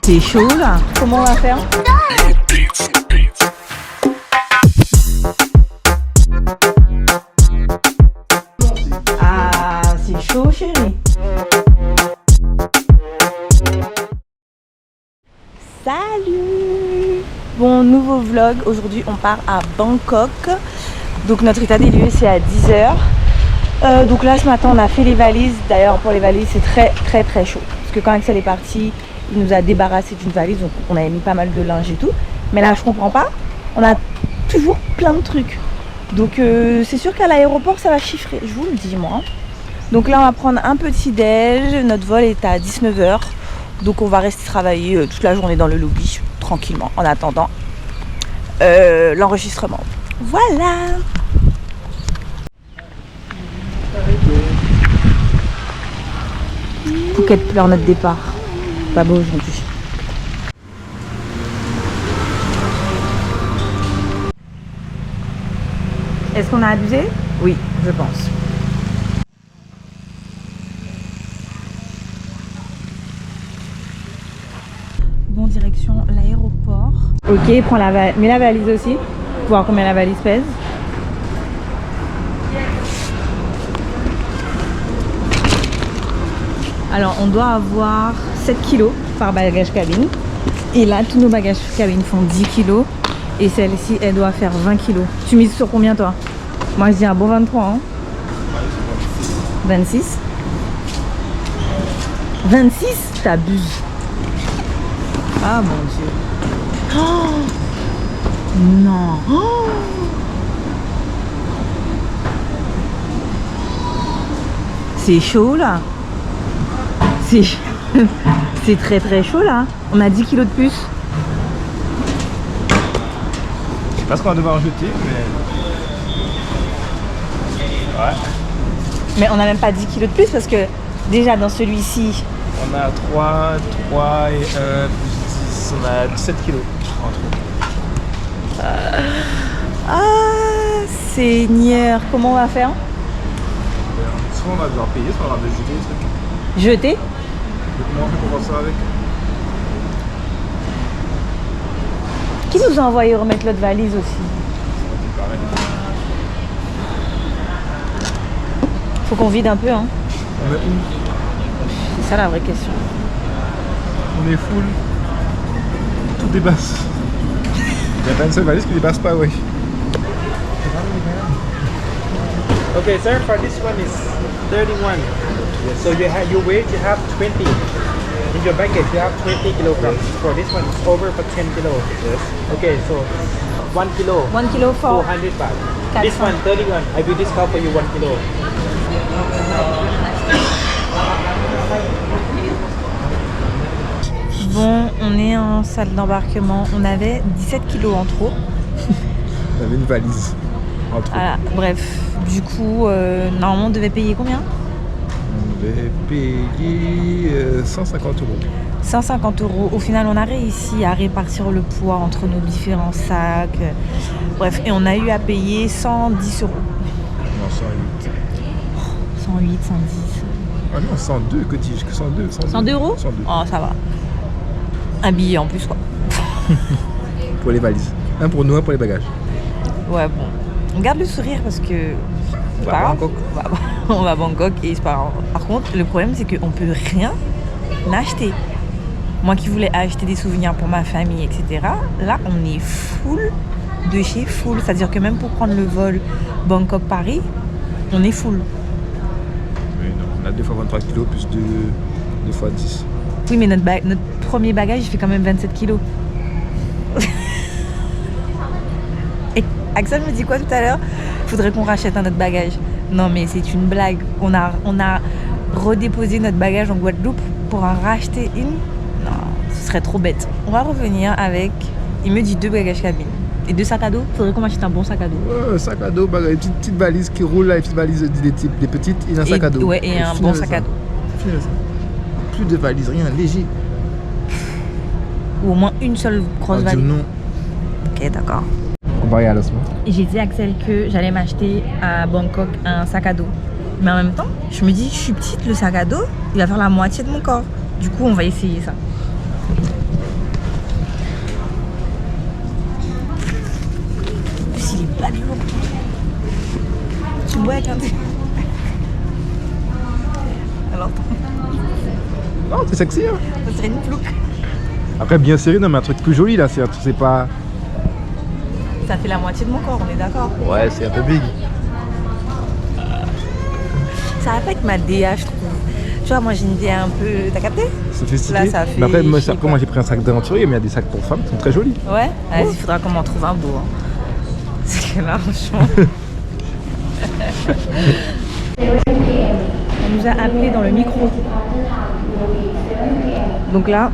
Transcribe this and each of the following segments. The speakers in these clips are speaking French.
C'est chaud là. Comment on va faire? Ah, c'est chaud chérie. Salut! Bon, nouveau vlog. Aujourd'hui, on part à Bangkok. Donc notre état des lieux, c'est à 10h. Donc là, ce matin, on a fait les valises. D'ailleurs, pour les valises, c'est très chaud. Parce que quand Axel est parti, il nous a débarrassé d'une valise. Donc on avait mis pas mal de linge et tout. Mais là, je comprends pas. On a toujours plein de trucs. Donc c'est sûr qu'à l'aéroport, ça va chiffrer. Je vous le dis, moi. Donc là, on va prendre un petit déj. Notre vol est à 19h. Donc on va rester travailler toute la journée dans le lobby, tranquillement, en attendant l'enregistrement. Voilà! Phuket pleure notre départ. Pas beau aujourd'hui. Est-ce qu'on a abusé? Oui, je pense. Bon, direction l'aéroport. Ok, prends mets la valise aussi, pour voir combien la valise pèse. Alors, on doit avoir 7 kg par bagage cabine. Et là, tous nos bagages cabine font 10 kg. Et celle-ci, elle doit faire 20 kg. Tu mises sur combien, toi? Moi, je dis un bon 23. Hein. 26. 26? T'abuses. Ah mon Dieu. Oh non. Oh, c'est chaud là. C'est très chaud là. On a 10 kilos de plus. Je sais pas ce qu'on va devoir jeter, mais... Ouais. Mais on a même pas 10 kilos de plus parce que déjà dans celui-ci... On a 3 et 1 plus 10, on a 17 kilos entre autres. Ah Seigneur, comment on va faire? Soit on va devoir payer, soit on va devoir jeter les trucs. Jeter? Comment on fait pour faire ça avec? Qui nous a envoyé remettre l'autre valise aussi? Faut qu'on vide un peu, hein. On est où? C'est ça la vraie question. On est full. Tout dépasse. Il n'y a pas une seule valise qui dépasse pas, oui. Okay, sir, for this one is 31. So you weight, you have 20. In your baggage, you have 20 kilograms. For this one, it's over for 10 kilos. Yes. Okay, so 1 kilo. 1 kilo for 400 baht. This one, 31. I will discount for you 1 kilo. Bon, on est en salle d'embarquement. On avait 17 kilos en trop. On avait une valise en trop. Voilà, bref. Du coup, normalement, on devait payer combien? On devait payer 150 €. 150 €. Au final, on a réussi à répartir le poids entre nos différents sacs. Bref, et on a eu à payer 110 €. Non, 108. 108, 110. Ah non, 102, que dis-je? Que 102, 102 €? 102. Oh, ça va. Un billet en plus, quoi. Pour les valises. Un pour nous, un pour les bagages. Ouais, bon. On garde le sourire parce que... On va à Bangkok. On va à Bangkok et c'est pas grave. Par contre, le problème, c'est qu'on peut rien acheter. Moi qui voulais acheter des souvenirs pour ma famille, etc. Là, on est full de chez full. C'est-à-dire que même pour prendre le vol Bangkok-Paris, on est full. Oui, non, on a 2 fois 23 kilos plus 2 fois 10. Oui, mais notre premier bagage, il fait quand même 27 kilos. Et Axel me dit quoi tout à l'heure? Faudrait qu'on rachète un autre bagage. Non, mais c'est une blague. On a redéposé notre bagage en Guadeloupe pour en racheter une. Non, ce serait trop bête. On va revenir avec, il me dit 2 bagages cabine. Et 2 sacs à dos. Faudrait qu'on achète un bon sac à dos. Ouais, sac à dos, une petite valise qui roule là, une petite valise des petites et un sac à dos. Ouais, et un bon sac à dos. Plus de valises, rien, léger. Ou au moins une seule grosse valise. Non. Ok, d'accord. On va y aller doucement. J'ai dit à Axel que j'allais m'acheter à Bangkok un sac à dos. Mais en même temps, je me dis, je suis petite, le sac à dos, il va faire la moitié de mon corps. Du coup, on va essayer ça. En plus, il est pas lourd. Tu me vois avec un thé. Alors, Non, c'est sexy, hein. ça serait une plouque. Après, bien serré, non, mais un truc plus joli là, c'est pas. Ça fait la moitié de mon corps, on est d'accord. Ouais, c'est un peu big. Ça va pas être ma DA, je trouve. Tu vois, moi j'ai une DA un peu. T'as capté? Ça fait stylé. Là, ça fait Mais après, moi, chier, moi j'ai pris un sac d'aventurier, mais il y a des sacs pour femmes qui sont très jolis. Ouais? Vas-y, il faudra qu'on m'en trouve un beau. Hein. C'est que là, franchement. On nous a appelé dans le micro. Donc là,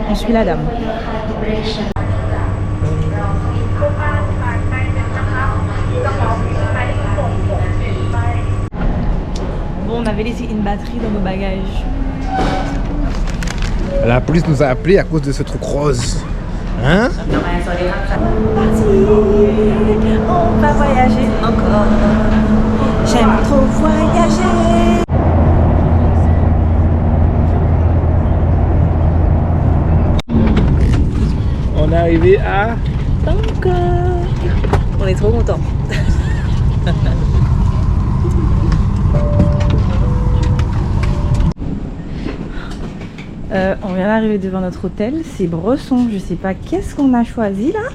on suit la dame. Bon, on avait laissé une batterie dans nos bagages. La police nous a appelés à cause de ce truc rose. Hein? Parti, on va voyager encore. J'aime trop voyager. On est arrivé à. Bangkok. On est trop contents. On vient d'arriver devant notre hôtel, c'est Bresson. Je sais pas qu'est-ce qu'on a choisi là,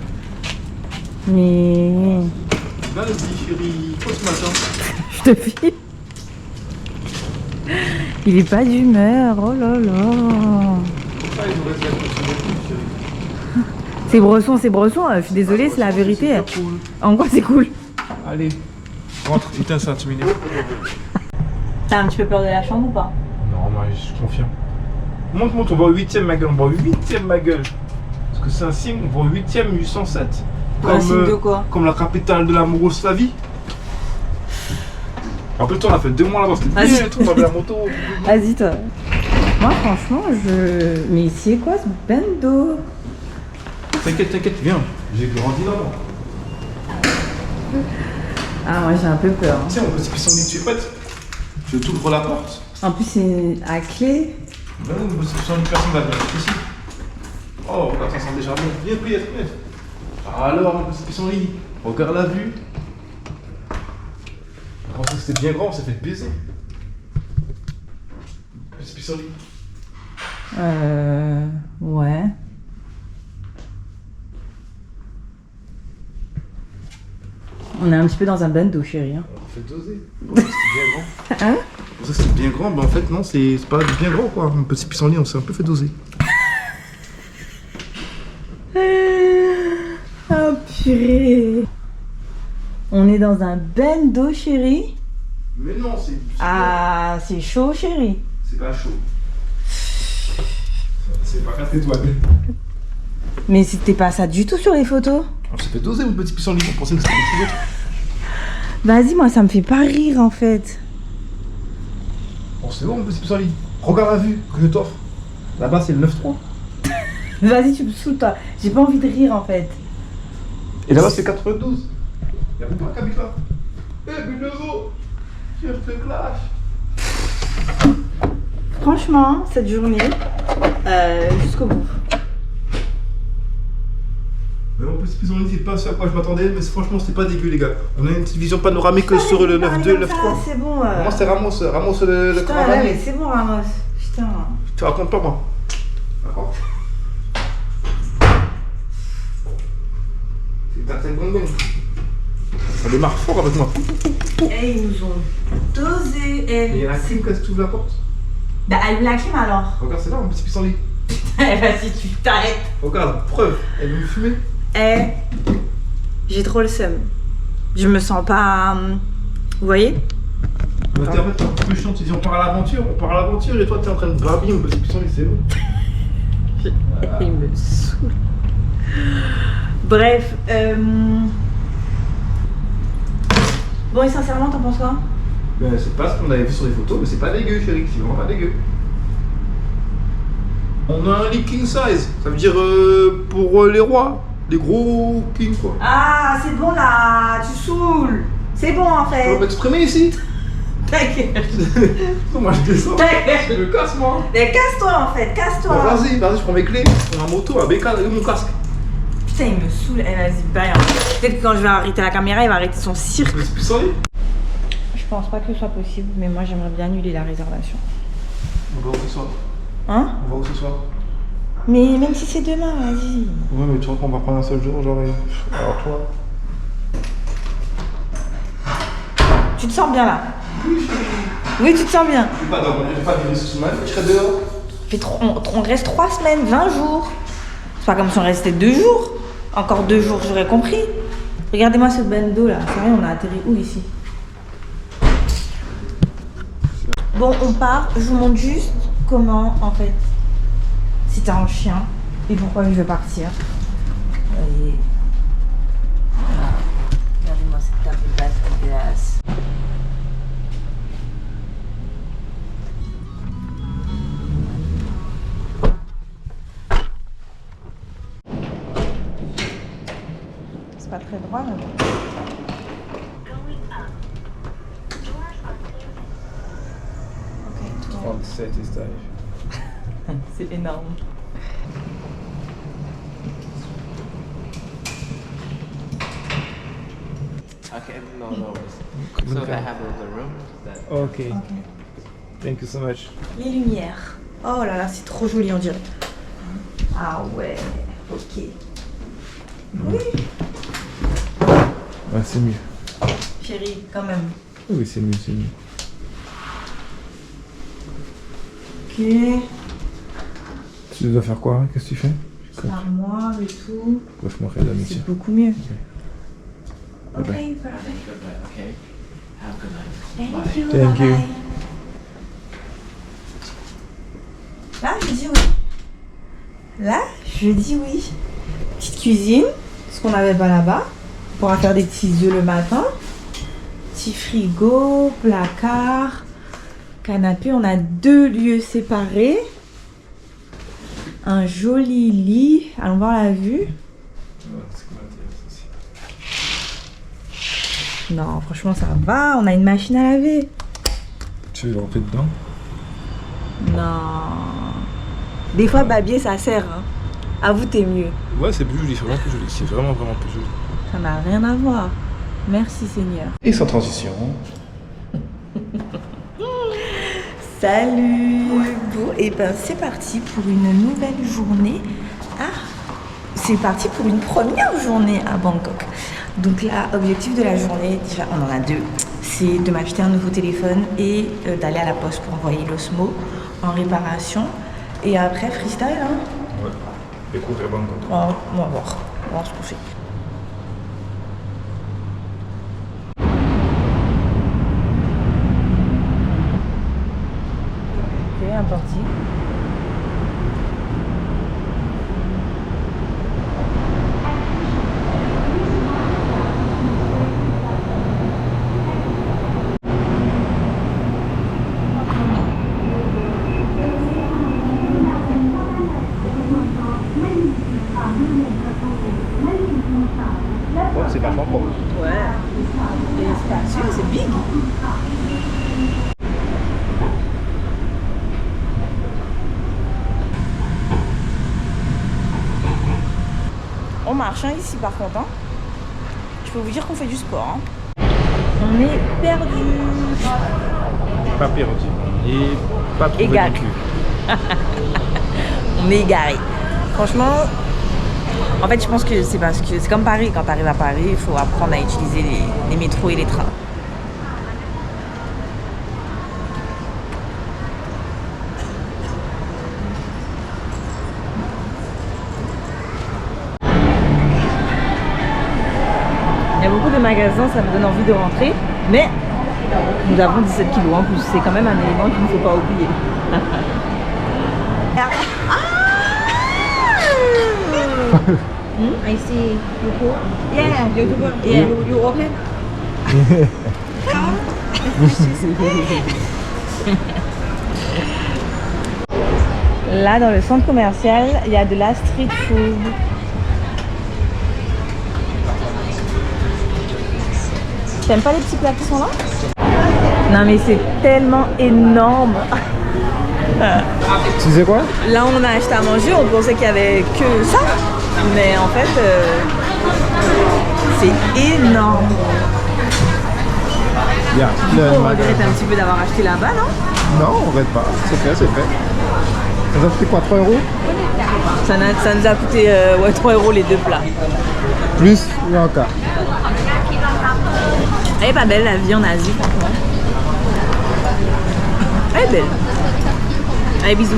mais Vas-y chérie, quoi ce matin? je te file. Il est pas d'humeur, oh là là. Ah, il nous reste la continuité, chérie. C'est Bresson, je suis désolée, c'est la vérité. C'est cool. En quoi c'est cool? Allez, rentre, éteins ça, tu m'énerves. T'as un petit peu peur de la chambre ou pas? Non, moi je suis confiant. Monte, on va au 8ème ma gueule, on va au 8ème ma gueule. Parce que c'est un signe, on va au 8ème 807. Un signe de quoi? Comme la capitale de la Mouroslavie. Rappelle-toi, on a fait 2 mois là-bas, c'était bien et tout, on avait la moto. Vas-y toi. Moi franchement Mais c'est quoi ce bendo? T'inquiète, viens. J'ai grandi là-bas. Ah moi j'ai un peu peur. Tu sais, on peut se pisser tu es prête? Je t'ouvre la porte. En plus c'est à clé. Ben non, on peut se pisser une personne va venir ici. Oh, regarde, ça sent déjà bon. Viens, prière. Alors, on peut se pisser en lit. Regarde la vue. Je pensais que c'était bien grand, on s'est fait baiser. On peut se pisser en lit. Ouais. On est un petit peu dans un bando, chérie. Hein. On fait doser. C'est bien grand. Hein? Pour ça c'est bien grand, mais en fait non, c'est pas bien grand quoi. Un petit pissenlit, on s'est un peu fait doser. Oh purée. On est dans un bando, chérie. Mais non, c'est. Ah, c'est chaud, chérie. C'est pas chaud. C'est pas 4 étoiles. Mais c'était pas ça du tout sur les photos. On s'est fait doser mon petit pissenlit, on pensait que c'était quelque chose d'autre. Vas-y, moi ça me fait pas rire en fait. Bon, c'est bon mon petit pissenlit. Regarde la vue que je t'offre. Là-bas c'est le 9-3. Vas-y, tu me saoules toi. J'ai pas envie de rire en fait. Et là-bas c'est 92. Y'a plus pas qu'à habite là. Eh, Bulozo, je te clash. Franchement, cette journée, jusqu'au bout. Mais mon petit pissenlit, c'est pas ce à quoi je m'attendais, mais franchement c'était pas dégueu les gars. On a une petite vision panoramique sur le 9-2, le 9-3. C'est bon. Moi c'est Ramos le Putain, caravanier. ouais, mais c'est bon, Ramos. Putain. Tu racontes pas moi. D'accord? C'est ta tête bonbon. Ça démarre fort avec moi. Eh, ils nous ont dosé. Et il y a la clim quand tu ouvres la porte. Bah, allume la clim alors. Regarde, c'est là mon petit pissenlit. Eh, vas-y, tu t'arrêtes. Regarde, preuve, elle veut me fumer. Eh, j'ai trop le seum. Je me sens pas. Vous voyez? Mais t'es en fait un peu chiant, tu dis on part à l'aventure et toi t'es en train de babiller mon petit pissenlit, c'est bon. Il me saoule. Bref, bon et sincèrement, t'en penses quoi? Ben c'est pas ce qu'on avait vu sur les photos, mais c'est pas dégueu chérie, c'est vraiment pas dégueu. On a un lit king size, ça veut dire pour les rois, les gros kings quoi. Ah, c'est bon là, tu saoules. C'est bon en Tu fait. vas m'exprimer ici? T'inquiète. Moi je descends. T'inquiète. Je me casse moi. Mais casse-toi en fait, casse-toi. Bah, vas-y, je prends mes clés. Je prends ma moto, un bécane et mon casque. Putain, il me saoule. Eh, vas-y, bye. Peut-être que quand je vais arrêter la caméra, il va arrêter son cirque. C'est plus sérieux? Je pense pas que ce soit possible, mais moi j'aimerais bien annuler la réservation. On va où ce soir? Hein? On va où ce soir? Mais même si c'est demain, vas-y. Ouais, mais tu vois qu'on va prendre un seul jour, genre. Alors toi? Tu te sens bien là? Oui, tu te sens bien. Je vais pas dormir, je vais pas vivre sous ma vie, je serai dehors. On reste 3 semaines, 20 jours. C'est pas comme si on restait 2 jours. Encore 2 jours, j'aurais compris. Regardez-moi ce bendo là. C'est vrai, on a atterri où ici? Bon, on part. Je vous montre juste comment, en fait, c'était un chien et pourquoi je veux partir. Voyez. Voilà. Regardez-moi cette table basse dégueulasse. C'est pas très droit, mais bon. 37 étages. C'est énorme. Okay, no worries. So I have the room that Ok. Thank you so much. Les lumières. Oh là là, c'est trop joli, on dirait. Ah ouais, ok. Oui. Ouais, c'est mieux. Chérie, quand même. Oui, c'est mieux, c'est mieux. Ok. Tu dois faire quoi? Qu'est-ce que tu fais? Armoire et tout. Moi, je m'en fais d'amitié. C'est beaucoup mieux. Bye bye. Ok, parfait. okay. Have a good night. Thank you. Thank you. bye-bye. Là, je dis oui. Là, je dis oui. Petite cuisine, ce qu'on n'avait pas là-bas. On pourra faire des petits œufs le matin. Petit frigo, placard, canapé. On a 2 lieux séparés. Un joli lit. Allons voir la vue. Non, franchement, ça va. On a une machine à laver. Tu veux rentrer dedans? Non. Des fois, babier, ça sert. Hein. Avoue, t'es mieux. Ouais, c'est plus joli, c'est vraiment plus joli. C'est vraiment plus joli. Ça n'a rien à voir. Merci, Seigneur. Et sans transition. Salut. Bon, et ben c'est parti pour une nouvelle journée. Ah, c'est parti pour une première journée à Bangkok. Donc là, objectif de la journée, déjà on en a 2, c'est de m'acheter un nouveau téléphone et d'aller à la poste pour envoyer l'Osmo en réparation. Et après, freestyle, hein. Ouais. Découvrir Bangkok. On va voir. On va voir ce qu'on fait. Ok, un parti. Ouais, c'est vachement propre. Ouais. Et c'est spacieux, c'est big. On marche hein, ici par contre. Hein. Je peux vous dire qu'on fait du sport. Hein. On est perdu. Pas perdu. Et pas trouvé Égal. non plus. On est égaré. Franchement, en fait, je pense que c'est parce que c'est comme Paris. Quand tu arrives à Paris, il faut apprendre à utiliser les métros et les trains. Il y a beaucoup de magasins, ça me donne envie de rentrer, mais nous avons 17 kilos en plus. C'est quand même un élément qu'il ne faut pas oublier. I see YouTube. Yeah, YouTuber. Yeah, you open. Là, dans le centre commercial, il y a de la street food. T'aimes pas les petits plats qui sont là? Non mais c'est tellement énorme. Tu disais quoi? Là on a acheté à manger, on pensait qu'il y avait que ça. Mais en fait, c'est énorme. Yeah. On regrette un petit peu d'avoir acheté là-bas, non? Non, on regrette pas. C'est fait, c'est fait. Ça nous a coûté quoi, 3 €? Ça nous a coûté 3 € les deux plats. Plus, et encore. Elle est pas belle la vie en Asie, franchement. Elle est belle. Allez, bisous.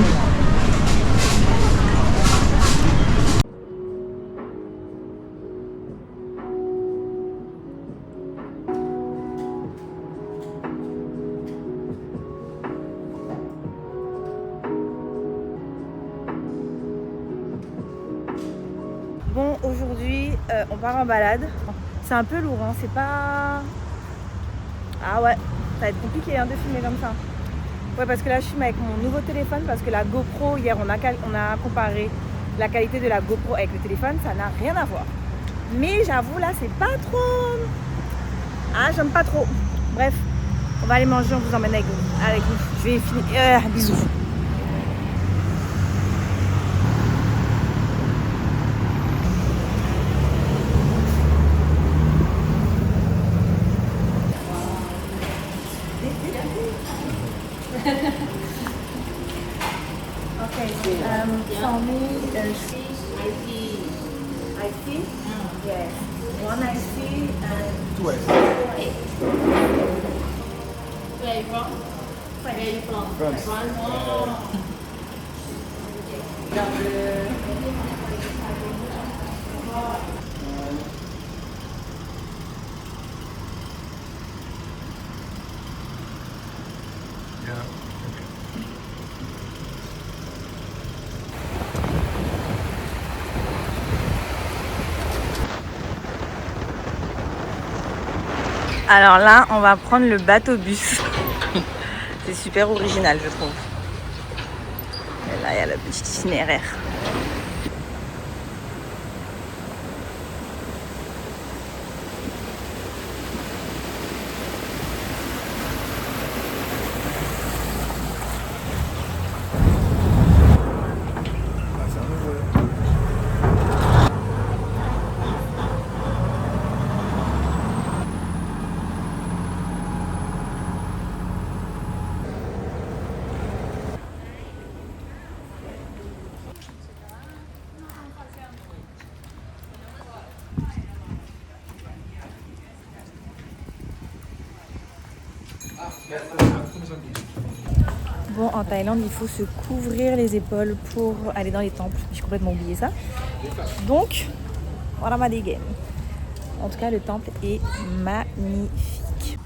Bon, aujourd'hui, on part en balade. C'est un peu lourd, hein. C'est pas... Ah ouais, ça va être compliqué hein, de filmer comme ça. Ouais, parce que là, je filme avec mon nouveau téléphone parce que la GoPro, hier, on a comparé la qualité de la GoPro avec le téléphone. Ça n'a rien à voir. Mais j'avoue, là, c'est pas trop... Ah, j'aime pas trop. Bref, on va aller manger, on vous emmène avec nous. Je vais finir... bisous. Okay, for me, ice yes, one ice and 2 ice. Where are you from? Where are you from? France. France. Oh. Alors là, on va prendre le bateau-bus. C'est super original, je trouve. Et là, il y a le petit itinéraire. Bon, en Thaïlande, il faut se couvrir les épaules pour aller dans les temples. J'ai complètement oublié ça. Donc, voilà ma dégaine. En tout cas, le temple est magnifique.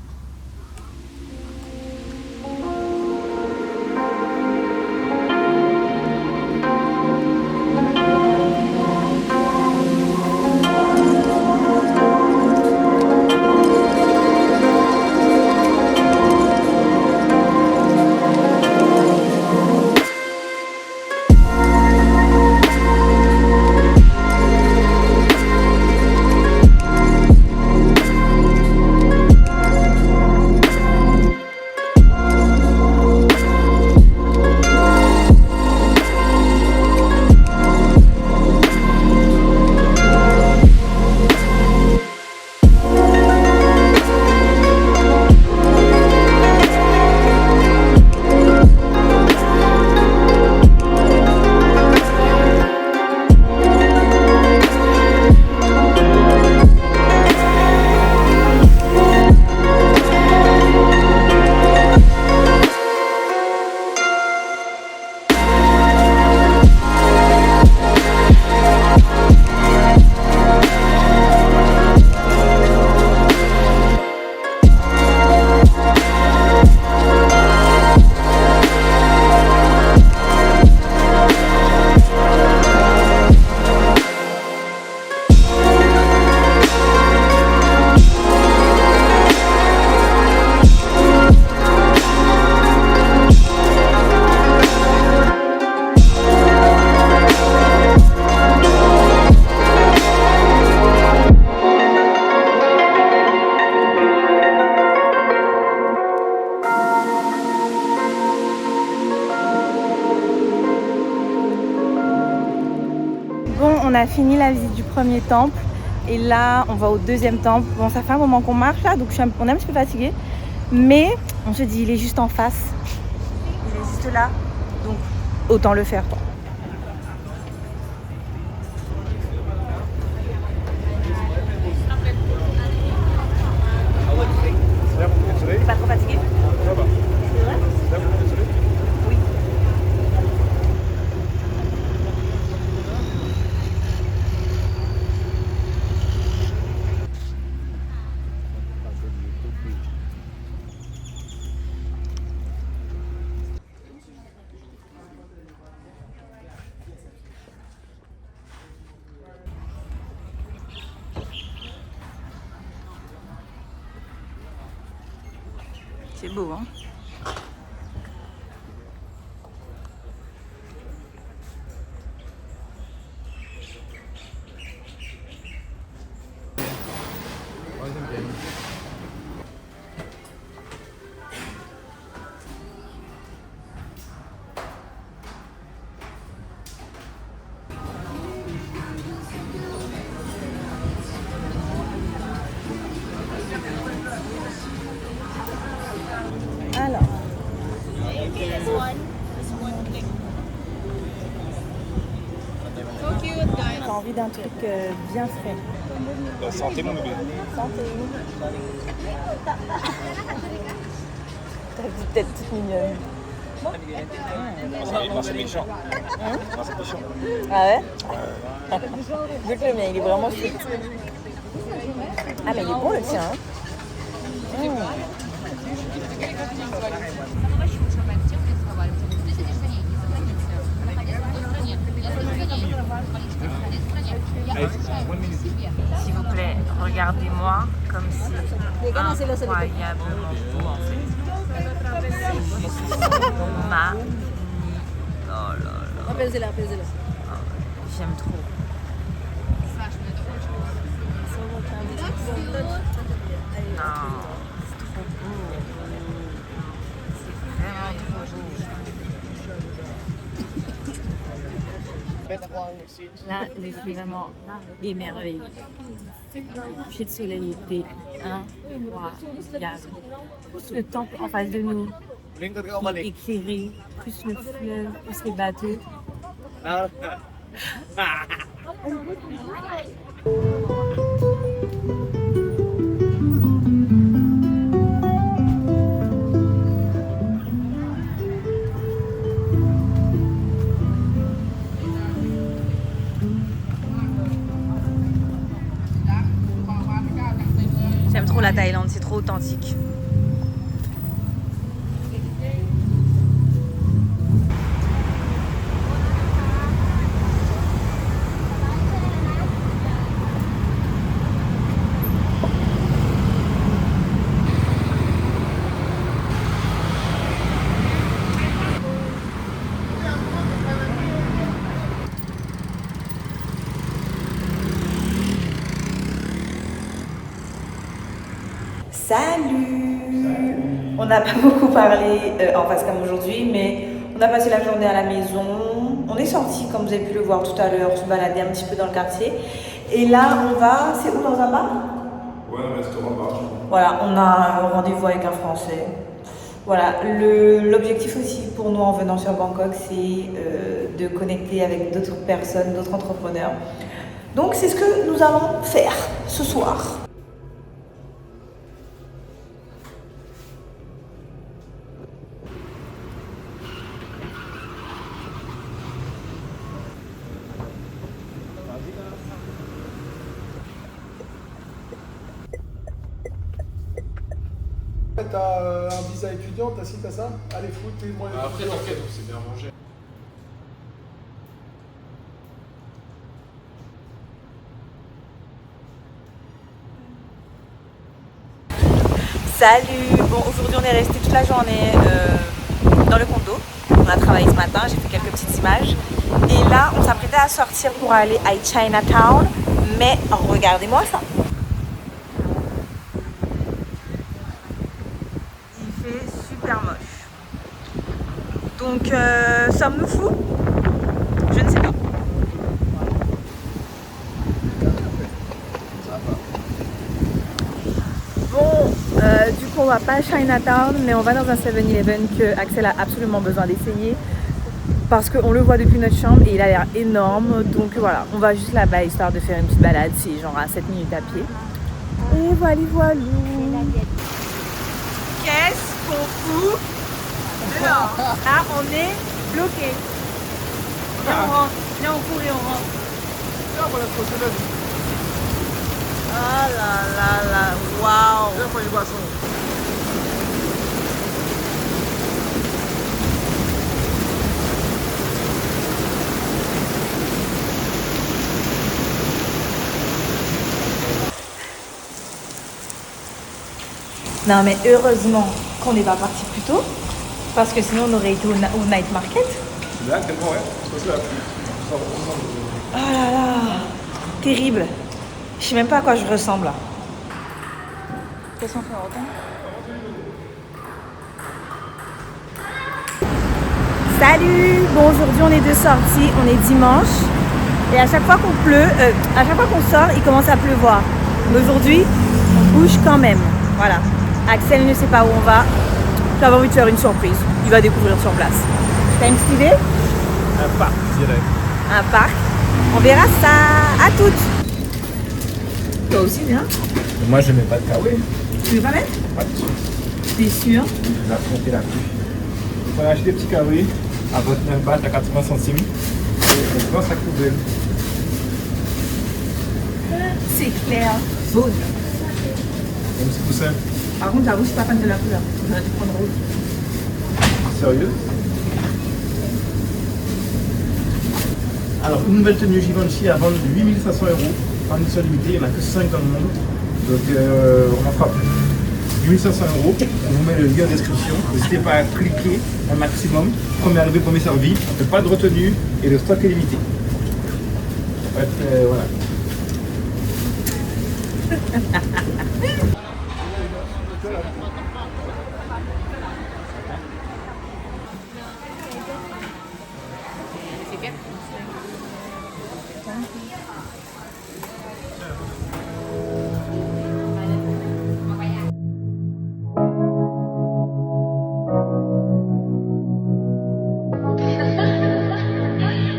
on a fini la visite du premier temple et là on va au deuxième temple. Bon, ça fait un moment qu'on marche là, donc on est un petit peu fatigué, mais on se dit il est juste en face, il est juste là, donc autant le faire quoi. T'es pas trop fatigué? Oui. C'est beau, hein? Alors. T'as envie d'un truc bien frais. Santé mon bébé. Santé. T'as une tête toute mignonne. C'est méchant. C'est méchant. Ah ouais? Vu que le mien il est vraiment sweet. Ah mais il est bon le tien. Hein? S'il vous plaît, regardez-moi comme c'est incroyablement beau en fait. C'est juste magnifique. Oh là là. Apaisez-la. J'aime trop. Non, c'est trop beau. C'est vraiment trop beau. Là, c'est vraiment des merveilles. Coucher de soleil était incroyable. Plus le temple en face de nous, qui est éclairé, plus le fleuve, plus les bateaux. J'aime trop la Thaïlande, c'est trop authentique. Salut! On n'a pas beaucoup parlé en face comme aujourd'hui, mais on a passé la journée à la maison. On est sorti, comme vous avez pu le voir tout à l'heure, se balader un petit peu dans le quartier. Et là, on va... C'est où, dans un bar? Ouais, un restaurant-bar. Voilà, on a un rendez-vous avec un Français. Voilà, l'objectif aussi pour nous en venant sur Bangkok, c'est de connecter avec d'autres personnes, d'autres entrepreneurs. Donc, c'est ce que nous allons faire ce soir. T'as un visa étudiant, t'as ci, t'as ça. Allez, fout tes moyens. Après, t'inquiète, on s'est bien mangé. Salut! Bon, aujourd'hui on est resté toute la journée dans le condo. On a travaillé ce matin, j'ai fait quelques petites images. Et là, on s'apprêtait à sortir pour aller à Chinatown. Mais regardez-moi ça! Il fait super moche. Donc, sommes-nous fous? Je ne sais pas. va pas à Chinatown, mais on va dans un 7-Eleven que Axel a absolument besoin d'essayer. Parce qu'on le voit depuis notre chambre et il a l'air énorme. Donc voilà, on va juste là-bas histoire de faire une petite balade. C'est genre à 7 minutes à pied. Et voilà, voilà. Qu'est-ce qu'on fout dehors? Ah, on est bloqué. Viens, on rentre. Viens, on court et on rentre. Ah là là là, waouh. Non mais heureusement qu'on n'est pas parti plus tôt, parce que sinon on aurait été au night market. Là, tellement, ouais. C'est là. Oh là là, terrible. Je sais même pas à quoi je ressemble là. Qu'est-ce qu'on fait en retard? Salut! Bon, aujourd'hui on est de sortie, on est dimanche. Et à chaque fois qu'on pleut, à chaque fois qu'on sort, il commence à pleuvoir. Mais aujourd'hui, on bouge quand même. Voilà. Axel ne sait pas où on va. J'avais envie de faire une surprise. Il va découvrir sur place. T'as une petite idée? Un parc, je dirais. Un parc. On verra ça. À toutes. Toi aussi, viens. Moi, je mets pas de kawaii. Tu veux pas mettre? Pas de suite. T'es sûr? Je vais affronter la pluie. Il faut acheter des petits kawaii à 29 bahts à 80 centimes. Et on pense à couvrir. C'est clair. Jaune. Comme c'est tout simple. Par contre, j'avoue, je suis pas fan de la couleur. J'aurais dû prendre rouge. Sérieux? Alors, une nouvelle tenue Givenchy à vendre 8 500 € en édition limitée. Il n'y en a que 5 dans le monde. Donc, on en fera plus. 8 500 €. On vous met le lien en description. N'hésitez pas à cliquer un maximum. Premier arrivé, premier servi. Pas de retenue et le stock est limité. Ouais, voilà.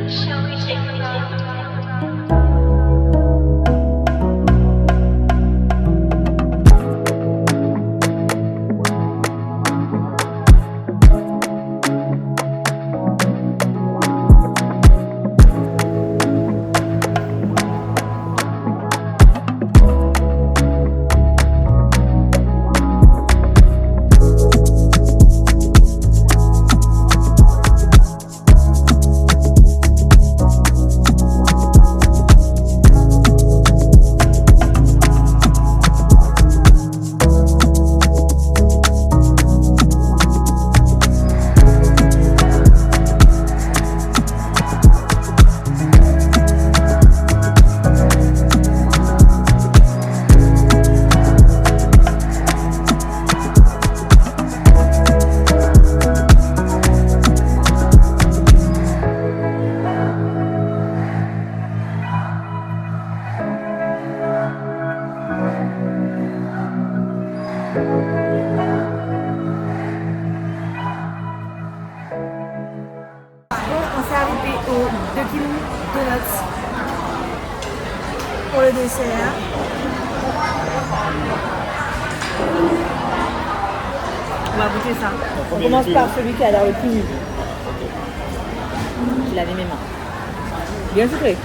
Shall we take a ride? au Dunkin' Donuts pour le dessert. On va goûter ça. On commence par celui qui a l'air le plus nul. Il avait mes mains. Bien sucré.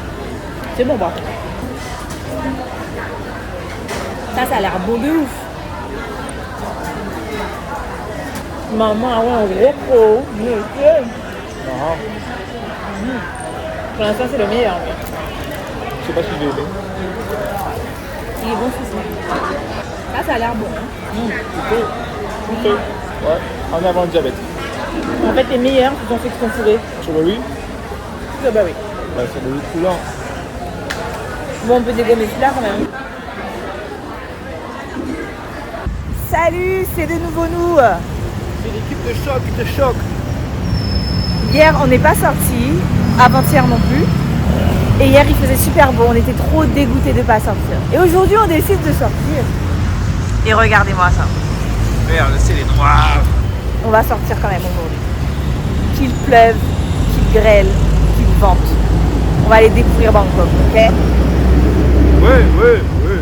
C'est bon, par contre. Ça a l'air bon de ouf. Maman a un gros pot. Monsieur. Pour l'instant, c'est le meilleur. Je sais pas si je vais aimer. Il est bon celui-ci. Ça a l'air bon. Ok. Ouais. En avant le diabète. En fait, les meilleurs, ce sont ceux qui sont fourrés. Strawberry. Strawberry. Ouais, c'est le coulant. Bon, on peut dégommer celui-là quand même. Salut, c'est de nouveau nous. C'est l'équipe de choc qui te choque. Hier, on n'est pas sortis, avant-hier non plus. Et hier, il faisait super beau, on était trop dégoûtés de ne pas sortir. Et aujourd'hui, on décide de sortir. Et regardez-moi ça. Merde, le ciel est noir. On va sortir quand même aujourd'hui. Qu'il pleuve, qu'il grêle, qu'il vente. On va aller découvrir Bangkok, ok? Ouais, ouais, ouais.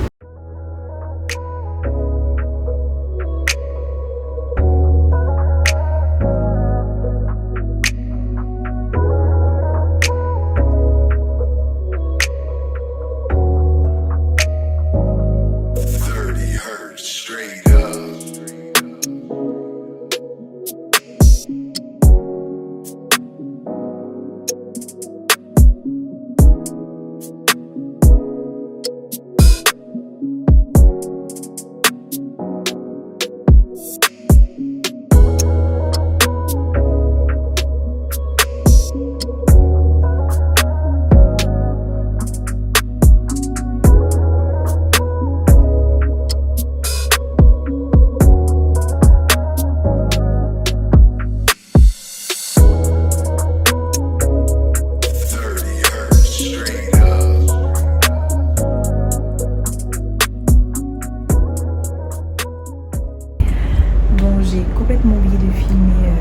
J'ai complètement oublié de filmer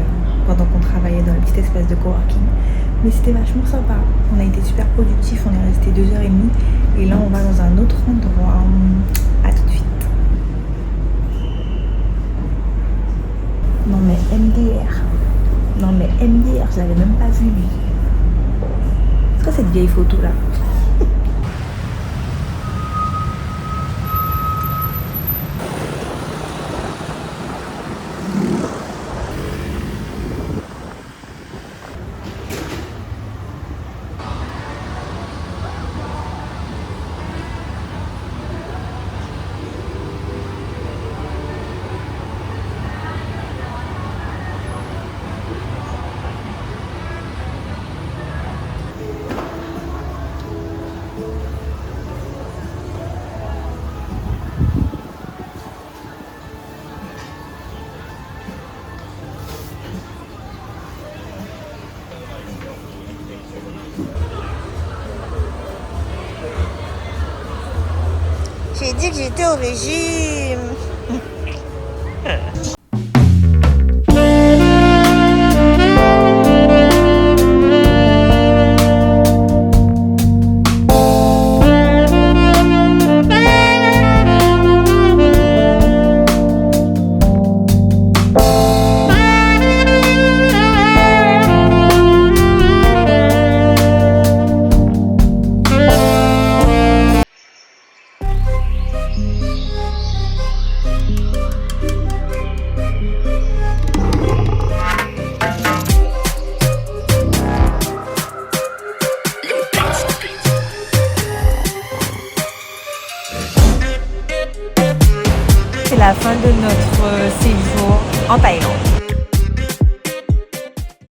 pendant qu'on travaillait dans le petit espace de coworking, mais c'était vachement sympa. On a été super productifs, on est resté 2h30 et là on va dans un autre endroit. À tout de suite. Non mais MDR, non mais MDR, je l'avais même pas vu lui. C'est quoi cette vieille photo là? J'ai dit que j'étais au régime. C'est la fin de notre séjour en Thaïlande.